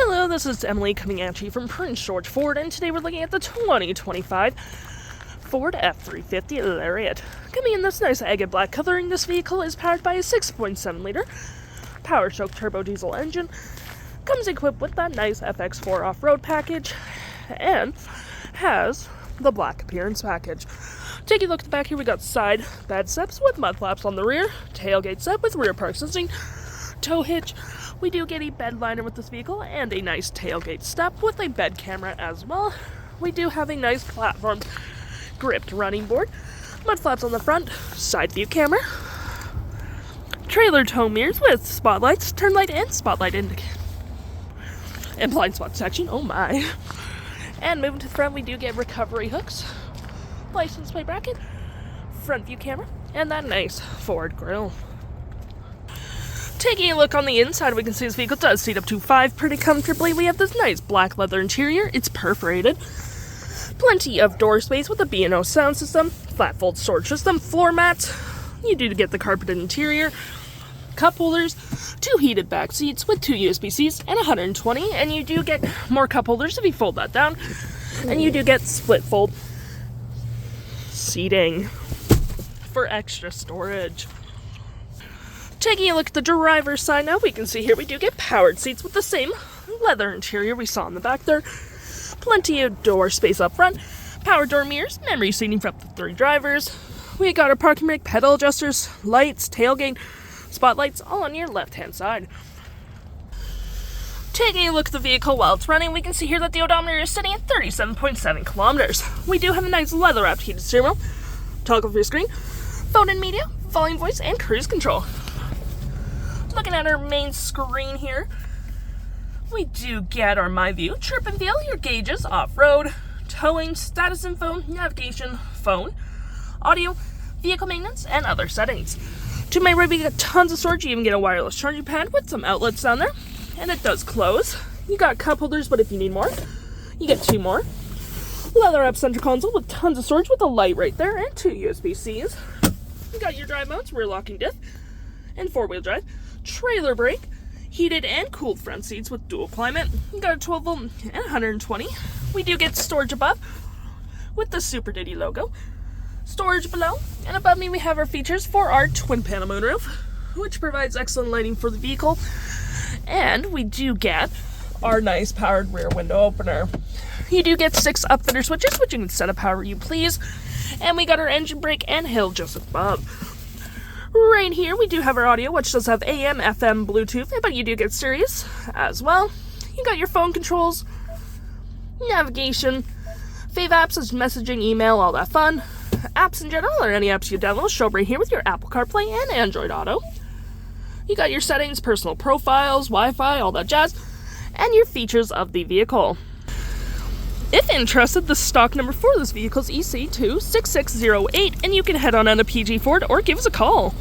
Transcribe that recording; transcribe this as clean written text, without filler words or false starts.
Hello, this is Emily coming at you from Prince George Ford, and today we're looking at the 2025 Ford F-350 Lariat. Coming in this nice agate black coloring, this vehicle is powered by a 6.7-liter power-stroke turbo diesel engine, comes equipped with that nice FX4 off-road package, and has the black appearance package. Taking a look at the back here, we got side bed steps with mud flaps on the rear, tailgate set with rear park sensing, tow hitch. We do get a bed liner with this vehicle and a nice tailgate step with a bed camera as well. We do have a nice platform gripped running board, mud flaps on the front, side view camera, trailer tow mirrors with spotlights, turn light and spotlight indicator, and blind spot detection, oh my. And moving to the front, we do get recovery hooks, license plate bracket, front view camera, and that nice Ford grille. Taking a look on the inside, we can see this vehicle does seat up to 5 pretty comfortably. We have this nice black leather interior. It's perforated. Plenty of door space with a B&O sound system, flat fold storage system, floor mats. You do get the carpeted interior, cup holders, 2 heated back seats with 2 USB-Cs and 120, and you do get more cup holders if you fold that down, and you do get split fold seating for extra storage. Taking a look at the driver's side now, we can see here we do get powered seats with the same leather interior we saw in the back there. Plenty of door space up front, power door mirrors, memory seating for up to 3 drivers. We got our parking brake, pedal adjusters, lights, tailgate, spotlights, all on your left-hand side. Taking a look at the vehicle while it's running, we can see here that the odometer is sitting at 37.7 kilometers. We do have a nice leather-wrapped heated steering wheel, toggle for your screen, phone and media, volume, voice, and cruise control. Looking at our main screen here, we do get our My View, trip and feel, your gauges, off-road, towing, status info, navigation, phone, audio, vehicle maintenance, and other settings. To my right, we got tons of storage. You even get a wireless charging pad with some outlets down there, and it does close. You got cup holders, but if you need more, you get 2 more. Leather-wrapped center console with tons of storage with a light right there and 2 USB-Cs. You got your drive modes, rear locking diff, and 4-wheel drive. Trailer brake, heated and cooled front seats with dual climate. We got a 12 volt and 120. We do get storage above with the Super Duty logo. Storage below, and above me we have our features for our twin panel moonroof, which provides excellent lighting for the vehicle. And we do get our nice powered rear window opener. You do get 6 upfitter switches, which you can set up however you please. And we got our engine brake and hill just above. Right here, we do have our audio, which does have AM, FM, Bluetooth, but you do get Sirius as well. You got your phone controls, navigation, fave apps as messaging, email, all that fun. Apps in general, or any apps you download, show up right here with your Apple CarPlay and Android Auto. You got your settings, personal profiles, Wi-Fi, all that jazz, and your features of the vehicle. If interested, the stock number for this vehicle is EC26608, and you can head on to PG Ford or give us a call.